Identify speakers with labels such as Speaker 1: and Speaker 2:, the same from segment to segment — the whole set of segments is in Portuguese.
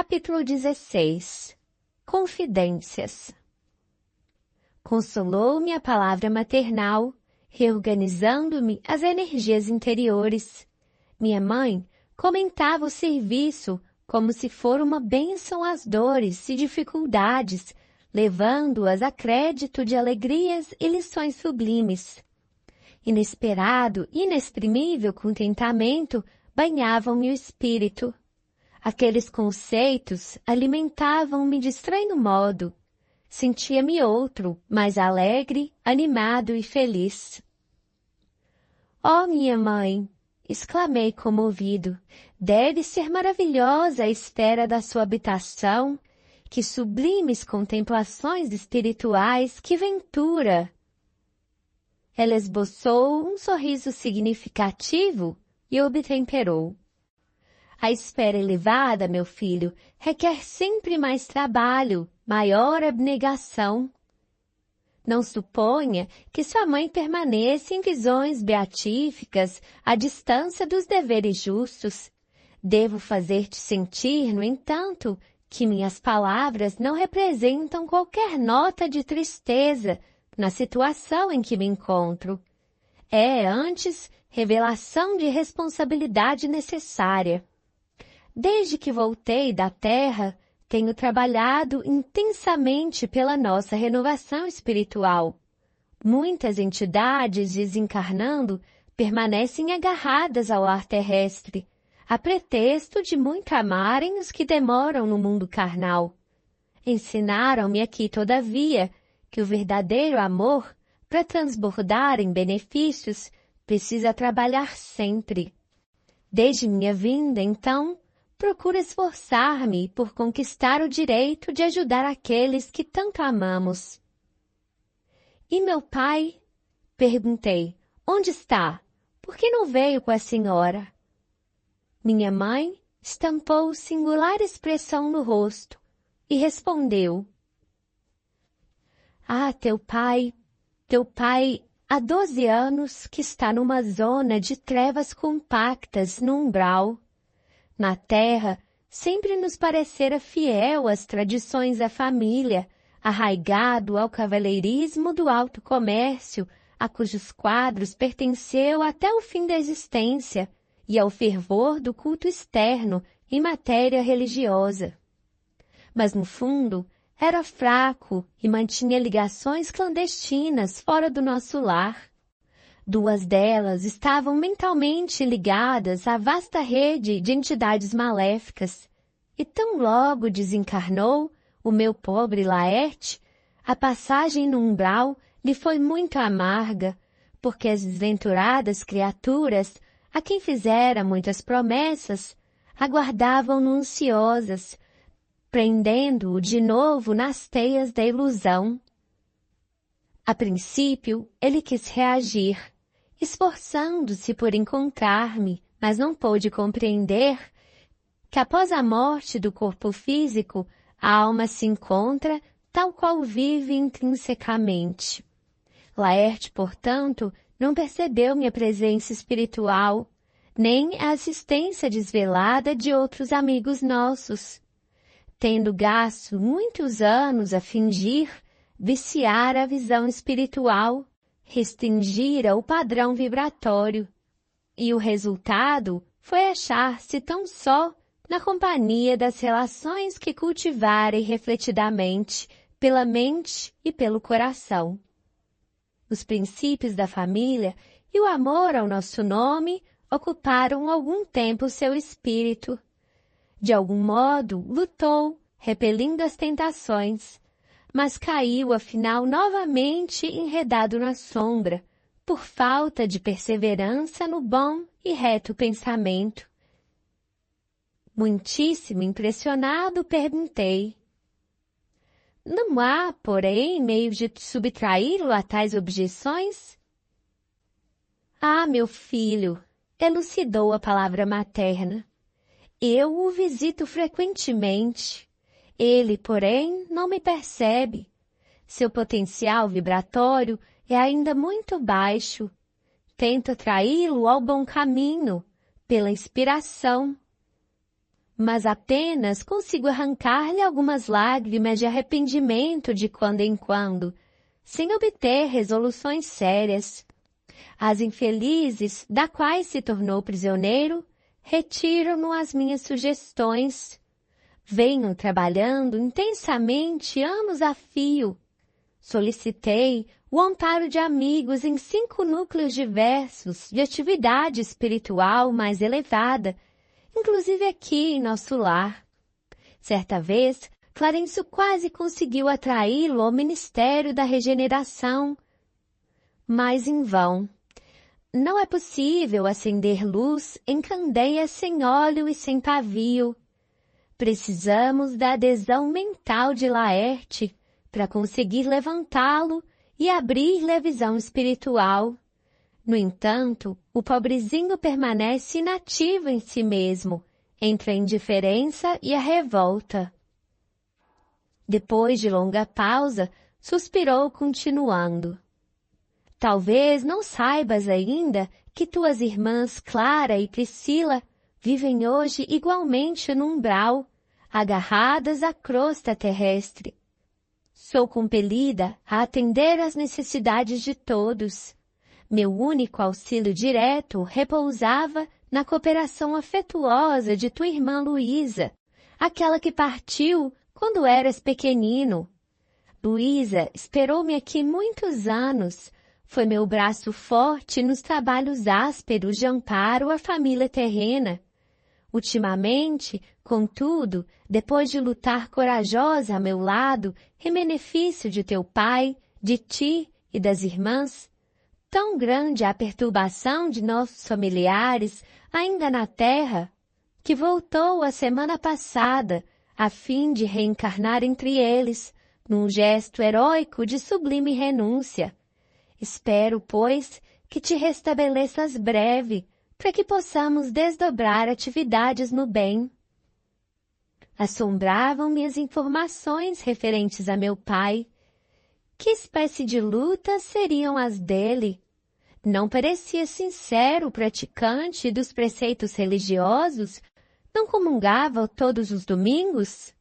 Speaker 1: Capítulo 16. Confidências. Consolou-me a palavra maternal, reorganizando-me as energias interiores. Minha mãe comentava o serviço como se for uma bênção às dores e dificuldades, levando-as a crédito de alegrias e lições sublimes. Inesperado e inexprimível contentamento banhavam-me o espírito. Aqueles conceitos alimentavam-me de estranho modo. Sentia-me outro, mais alegre, animado e feliz. «Oh, minha mãe!» exclamei comovido. «Deve ser maravilhosa a esfera da sua habitação. Que sublimes contemplações espirituais, que ventura!» Ela esboçou um sorriso significativo e obtemperou. «A esfera elevada, meu filho, requer sempre mais trabalho, maior abnegação. Não suponha que sua mãe permaneça em visões beatíficas à distância dos deveres justos. Devo fazer-te sentir, no entanto, que minhas palavras não representam qualquer nota de tristeza na situação em que me encontro. É, antes, revelação de responsabilidade necessária. Desde que voltei da Terra, tenho trabalhado intensamente pela nossa renovação espiritual. Muitas entidades desencarnando permanecem agarradas ao lar terrestre, a pretexto de muito amarem os que demoram no mundo carnal. Ensinaram-me aqui, todavia, que o verdadeiro amor, para transbordar em benefícios, precisa trabalhar sempre. Desde minha vinda, então, procuro esforçar-me por conquistar o direito de ajudar aqueles que tanto amamos. E meu pai? Perguntei. Onde está? Por que não veio com a senhora? Minha mãe estampou singular expressão no rosto e respondeu. Ah, teu pai, há 12 anos que está numa zona de trevas compactas no umbral. Na terra, sempre nos parecera fiel às tradições da família, arraigado ao cavalheirismo do alto comércio, a cujos quadros pertenceu até o fim da existência, e ao fervor do culto externo em matéria religiosa. Mas, no fundo, era fraco e mantinha ligações clandestinas fora do nosso lar. 2 delas estavam mentalmente ligadas à vasta rede de entidades maléficas, e tão logo desencarnou o meu pobre Laerte, a passagem no umbral lhe foi muito amarga, porque as desventuradas criaturas, a quem fizera muitas promessas, aguardavam-no ansiosas, prendendo-o de novo nas teias da ilusão. A princípio, ele quis reagir, esforçando-se por encontrar-me, mas não pôde compreender que após a morte do corpo físico, a alma se encontra tal qual vive intrinsecamente. Laerte, portanto, não percebeu minha presença espiritual, nem a assistência desvelada de outros amigos nossos. Tendo gasto muitos anos a fingir, viciar a visão espiritual, restringira o padrão vibratório, e o resultado foi achar-se tão só na companhia das relações que cultivara irrefletidamente pela mente e pelo coração. Os princípios da família e o amor ao nosso nome ocuparam algum tempo seu espírito. De algum modo, lutou, repelindo as tentações, mas caiu, afinal, novamente enredado na sombra, por falta de perseverança no bom e reto pensamento. Muitíssimo impressionado, perguntei. Não há, porém, meio de subtraí-lo a tais objeções? Ah, meu filho, elucidou a palavra materna. Eu o visito frequentemente. Ele, porém, não me percebe. Seu potencial vibratório é ainda muito baixo. Tento atraí-lo ao bom caminho, pela inspiração. mas apenas consigo arrancar-lhe algumas lágrimas de arrependimento de quando em quando, sem obter resoluções sérias. As infelizes, da quais se tornou prisioneiro, retiram-no as minhas sugestões. Venho trabalhando intensamente anos a fio. Solicitei o amparo de amigos em 5 núcleos diversos de atividade espiritual mais elevada, inclusive aqui em nosso lar. Certa vez, Clarencio quase conseguiu atraí-lo ao Ministério da Regeneração, mas em vão. Não é possível acender luz em candeias sem óleo e sem pavio. Precisamos da adesão mental de Laerte para conseguir levantá-lo e abrir-lhe a visão espiritual. No entanto, o pobrezinho permanece inativo em si mesmo, entre a indiferença e a revolta. Depois de longa pausa, suspirou continuando. Talvez não saibas ainda que tuas irmãs Clara e Priscila vivem hoje igualmente no umbral, agarradas à crosta terrestre. Sou compelida a atender às necessidades de todos. Meu único auxílio direto repousava na cooperação afetuosa de tua irmã Luísa, aquela que partiu quando eras pequenino. Luísa esperou-me aqui muitos anos. Foi meu braço forte nos trabalhos ásperos de amparo à família terrena. Ultimamente, contudo, depois de lutar corajosa a meu lado, em benefício de teu pai, de ti e das irmãs, tão grande a perturbação de nossos familiares ainda na terra, que voltou a semana passada, a fim de reencarnar entre eles, num gesto heróico de sublime renúncia. Espero, pois, que te restabeleças breve, para que possamos desdobrar atividades no bem. Assombravam-me as informações referentes a meu pai. Que espécie de lutas seriam as dele? Não parecia sincero o praticante dos preceitos religiosos? Não comungava todos os domingos?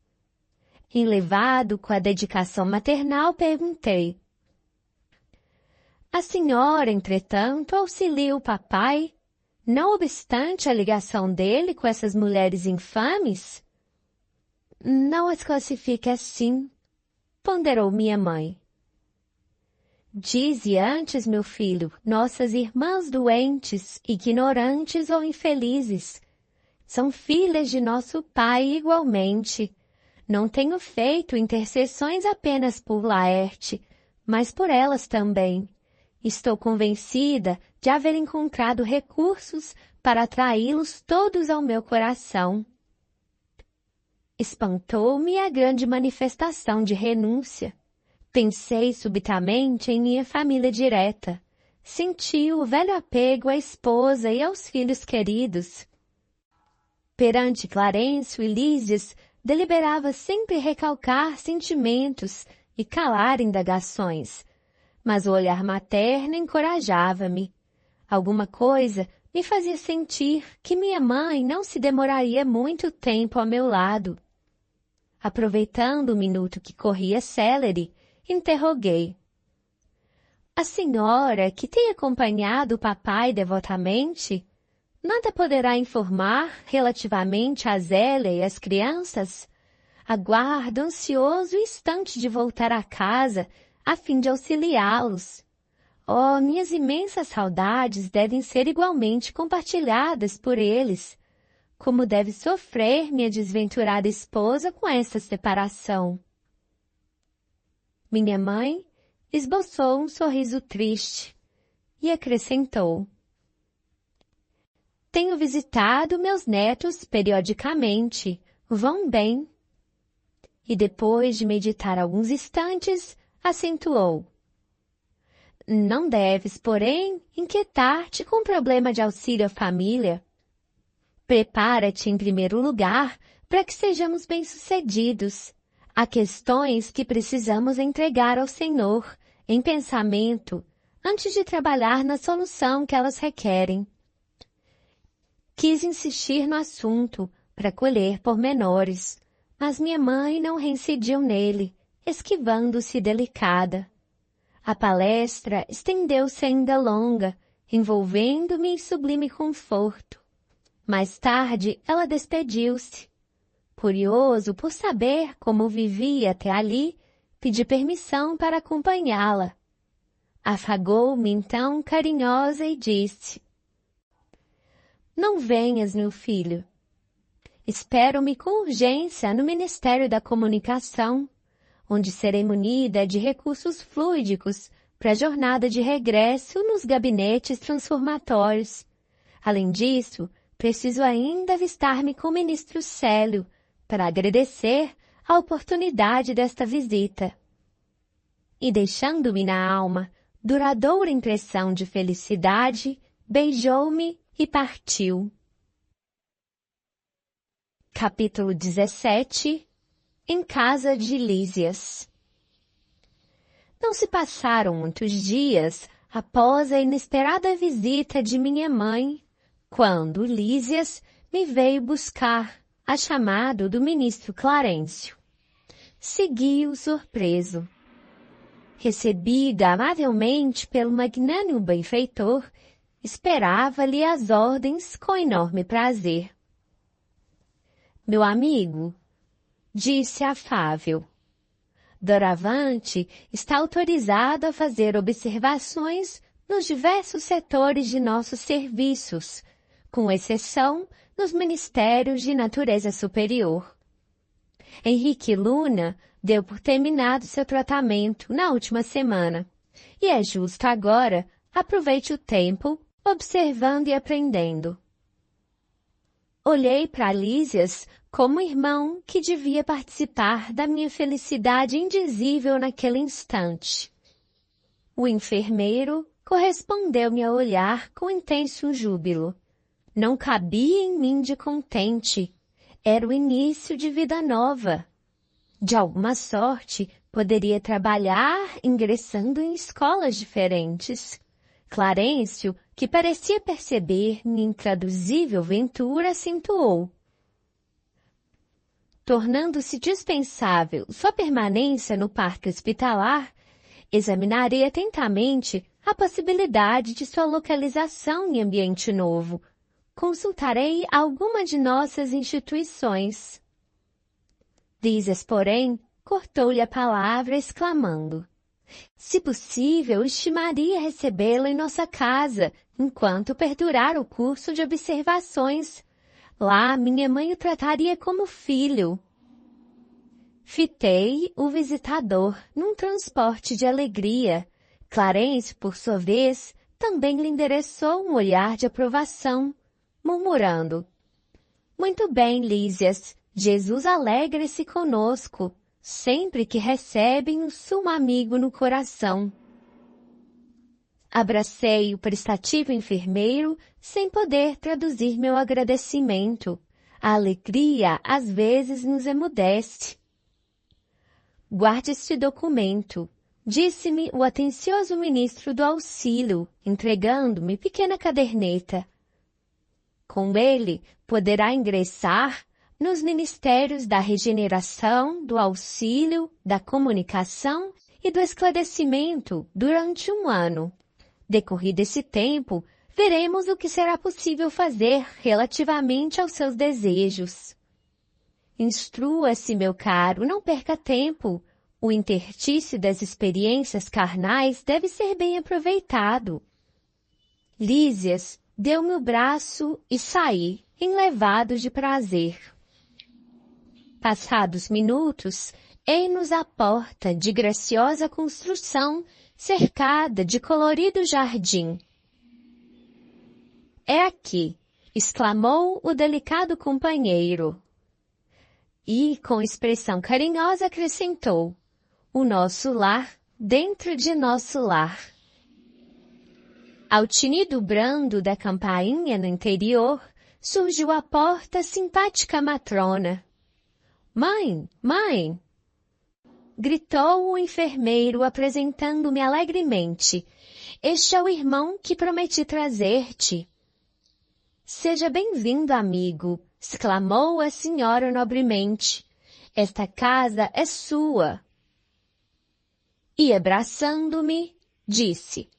Speaker 1: Enlevado com a dedicação maternal, perguntei. A senhora, entretanto, auxilia o papai, não obstante a ligação dele com essas mulheres infames? Não as classifique assim, ponderou minha mãe. Dize antes, meu filho, nossas irmãs doentes, ignorantes ou infelizes. São filhas de nosso pai igualmente. Não tenho feito intercessões apenas por Laerte, mas por elas também. Estou convencida de haver encontrado recursos para atraí-los todos ao meu coração. Espantou-me a grande manifestação de renúncia. Pensei subitamente em minha família direta. Senti o velho apego à esposa e aos filhos queridos. Perante Clarencio e Lísias, deliberava sempre recalcar sentimentos e calar indagações. Mas o olhar materno encorajava-me. Alguma coisa me fazia sentir que minha mãe não se demoraria muito tempo ao meu lado. Aproveitando o minuto que corria célere, interroguei. A senhora, que tem acompanhado o papai devotamente, nada poderá informar relativamente a Zélia e às crianças? Aguardo ansioso o instante de voltar a casa, a fim de auxiliá-los. Oh, minhas imensas saudades devem ser igualmente compartilhadas por eles. Como deve sofrer minha desventurada esposa com essa separação? Minha mãe esboçou um sorriso triste e acrescentou. Tenho visitado meus netos periodicamente. Vão bem. E depois de meditar alguns instantes, acentuou. Não deves, porém, inquietar-te com o problema de auxílio à família. Prepara-te em primeiro lugar para que sejamos bem-sucedidos. Há questões que precisamos entregar ao Senhor, em pensamento, antes de trabalhar na solução que elas requerem. Quis insistir no assunto, para colher pormenores, mas minha mãe não reincidiu nele, esquivando-se delicada. A palestra estendeu-se ainda longa, envolvendo-me em sublime conforto. Mais tarde, ela despediu-se. Curioso por saber como vivia até ali, pedi permissão para acompanhá-la. Afagou-me então carinhosa e disse: "Não venhas, meu filho. Espero-me com urgência no Ministério da Comunicação, onde serei munida de recursos fluídicos para a jornada de regresso nos gabinetes transformatórios. Além disso, preciso ainda avistar-me com o ministro Célio para agradecer a oportunidade desta visita." E deixando-me na alma duradoura impressão de felicidade, beijou-me e partiu. Capítulo 17. Em casa de Lísias. Não se passaram muitos dias após a inesperada visita de minha mãe, quando Lísias me veio buscar, a chamado do ministro Clarencio. Segui-o surpreso. Recebida amavelmente pelo magnânimo benfeitor, esperava-lhe as ordens com enorme prazer. "Meu amigo", disse afável, "doravante está autorizado a fazer observações nos diversos setores de nossos serviços, com exceção nos ministérios de natureza superior. Henrique Luna deu por terminado seu tratamento na última semana, e é justo agora aproveite o tempo observando e aprendendo." Olhei para Lísias como irmão que devia participar da minha felicidade indizível naquele instante. O enfermeiro correspondeu-me ao olhar com intenso júbilo. Não cabia em mim de contente. Era o início de vida nova. De alguma sorte, poderia trabalhar ingressando em escolas diferentes. Clarencio, que parecia perceber minha intraduzível ventura, acentuou: "Tornando-se dispensável sua permanência no parque hospitalar, examinarei atentamente a possibilidade de sua localização em ambiente novo. Consultarei alguma de nossas instituições." Lísias, porém, cortou-lhe a palavra, exclamando: "Se possível, estimaria recebê-lo em nossa casa, enquanto perdurar o curso de observações. Lá, minha mãe o trataria como filho." Fitei o visitador num transporte de alegria. Clarencio, por sua vez, também lhe endereçou um olhar de aprovação, murmurando: "Muito bem, Lísias, Jesus alegra-se conosco, sempre que recebem um sumo amigo no coração." Abracei o prestativo enfermeiro sem poder traduzir meu agradecimento. A alegria às vezes nos emudece. "Guarde este documento", disse-me o atencioso ministro do auxílio, entregando-me pequena caderneta. "Com ele poderá ingressar nos ministérios da regeneração, do auxílio, da comunicação e do esclarecimento durante 1 ano. Decorrido esse tempo, veremos o que será possível fazer relativamente aos seus desejos." Instrua-se, meu caro, não perca tempo. O interstício das experiências carnais deve ser bem aproveitado. Lísias deu-me o braço e saí, enlevado de prazer. Passados minutos, eis-nos à porta de graciosa construção, cercada de colorido jardim. "É aqui", exclamou o delicado companheiro. E, com expressão carinhosa, acrescentou: "O nosso lar dentro de nosso lar." Ao tinido brando da campainha no interior, surgiu à porta a simpática matrona. "Mãe, mãe!" gritou o enfermeiro, apresentando-me alegremente. "Este é o irmão que prometi trazer-te." "Seja bem-vindo, amigo. exclamou a senhora nobremente. Esta casa é sua. E abraçando-me, disse: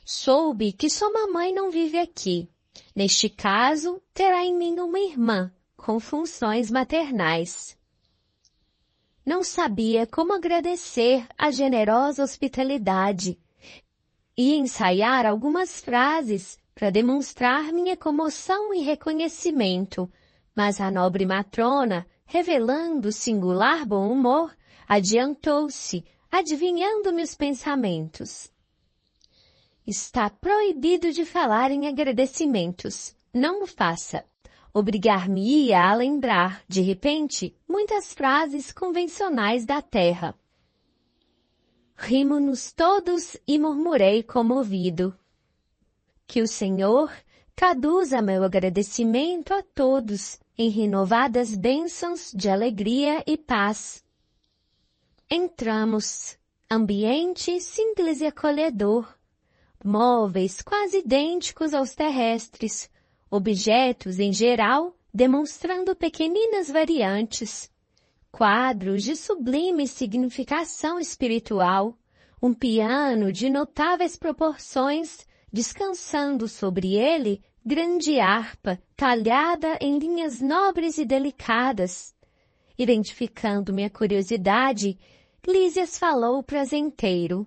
Speaker 1: soube que sua mamãe não vive aqui. Neste caso, terá em mim uma irmã, com funções maternais. Não sabia como agradecer a generosa hospitalidade e ensaiar algumas frases para demonstrar minha comoção e reconhecimento, mas a nobre matrona, revelando singular bom humor, adiantou-se, adivinhando-me os pensamentos. Está proibido de falar em agradecimentos. Não o faça. Obrigar-me-ia a lembrar, de repente, muitas frases convencionais da terra. Rimo-nos todos e murmurei comovido. Que o Senhor traduza meu agradecimento a todos em renovadas bênçãos de alegria e paz. Entramos. Ambiente simples e acolhedor. Móveis quase idênticos aos terrestres, objetos em geral demonstrando pequeninas variantes, quadros de sublime significação espiritual, um piano de notáveis proporções, descansando sobre ele grande harpa talhada em linhas nobres e delicadas. Identificando minha curiosidade, Lísias falou prazenteiro.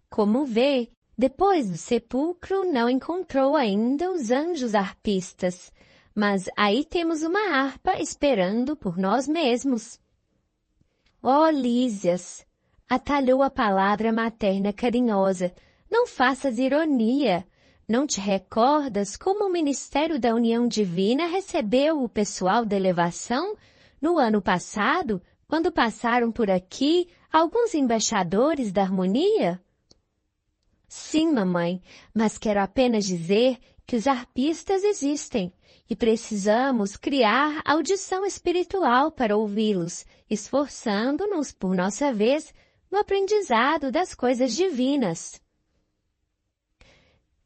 Speaker 1: Como vê, depois do sepulcro não encontrou ainda os anjos harpistas, mas aí temos uma harpa esperando por nós mesmos. Oh, Lísias! Atalhou a palavra materna carinhosa. Não faças ironia. Não te recordas como o Ministério da União Divina recebeu o pessoal da elevação no ano passado, quando passaram por aqui alguns embaixadores da harmonia? Sim, mamãe, mas quero apenas dizer que os harpistas existem e precisamos criar audição espiritual para ouvi-los, esforçando-nos, por nossa vez, no aprendizado das coisas divinas.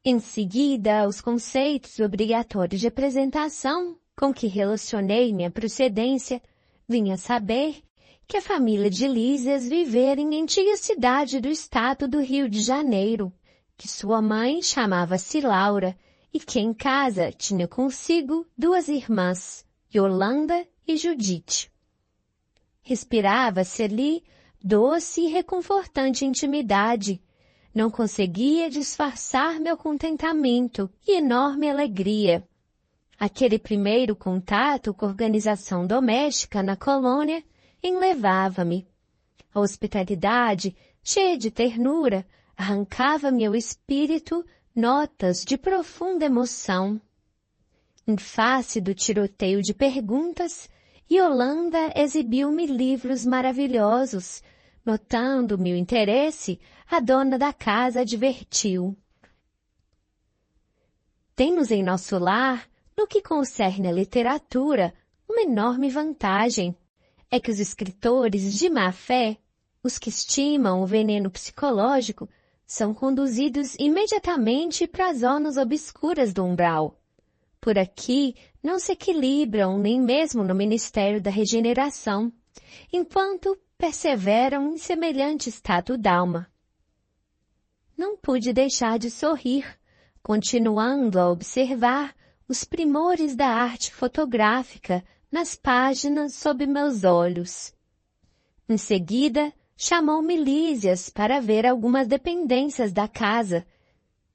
Speaker 1: Em seguida, os conceitos obrigatórios de apresentação com que relacionei minha procedência, vim a saber que a família de Lísias vivera em antiga cidade do estado do Rio de Janeiro, que sua mãe chamava-se Laura e que em casa tinha consigo duas irmãs, Yolanda e Judite. Respirava-se ali doce e reconfortante intimidade. Não conseguia disfarçar meu contentamento e enorme alegria. Aquele primeiro contato com a organização doméstica na colônia enlevava-me. A hospitalidade, cheia de ternura, arrancava-me ao espírito notas de profunda emoção. Em face do tiroteio de perguntas, Yolanda exibiu-me livros maravilhosos. Notando meu interesse, a dona da casa advertiu. Temos em nosso lar, no que concerne à literatura, uma enorme vantagem. É que os escritores de má fé, os que estimam o veneno psicológico, são conduzidos imediatamente para as zonas obscuras do umbral. Por aqui não se equilibram nem mesmo no Ministério da Regeneração, enquanto perseveram em semelhante estado d'alma. Não pude deixar de sorrir, continuando a observar os primores da arte fotográfica nas páginas sob meus olhos. Em seguida, chamou-me Lísias para ver algumas dependências da casa,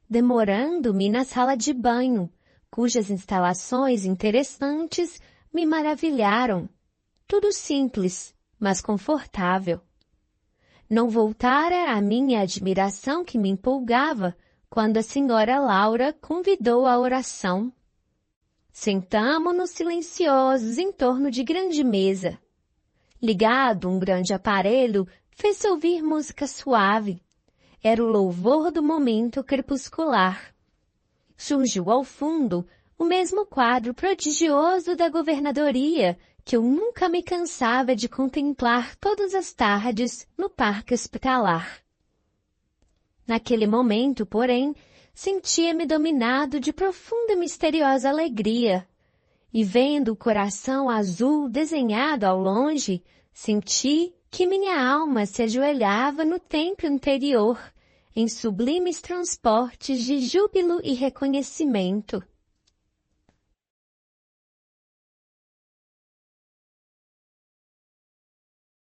Speaker 1: demorando-me na sala de banho, cujas instalações interessantes me maravilharam. Tudo simples, mas confortável. Não voltara a minha admiração que me empolgava quando a senhora Laura convidou à oração. Sentamo-nos silenciosos em torno de grande mesa. Ligado um grande aparelho, fez-se ouvir música suave. Era o louvor do momento crepuscular. Surgiu ao fundo o mesmo quadro prodigioso da governadoria que eu nunca me cansava de contemplar todas as tardes no parque hospitalar. Naquele momento, porém, sentia-me dominado de profunda e misteriosa alegria. e vendo o coração azul desenhado ao longe, senti que minha alma se ajoelhava no templo interior, em sublimes transportes de júbilo e reconhecimento.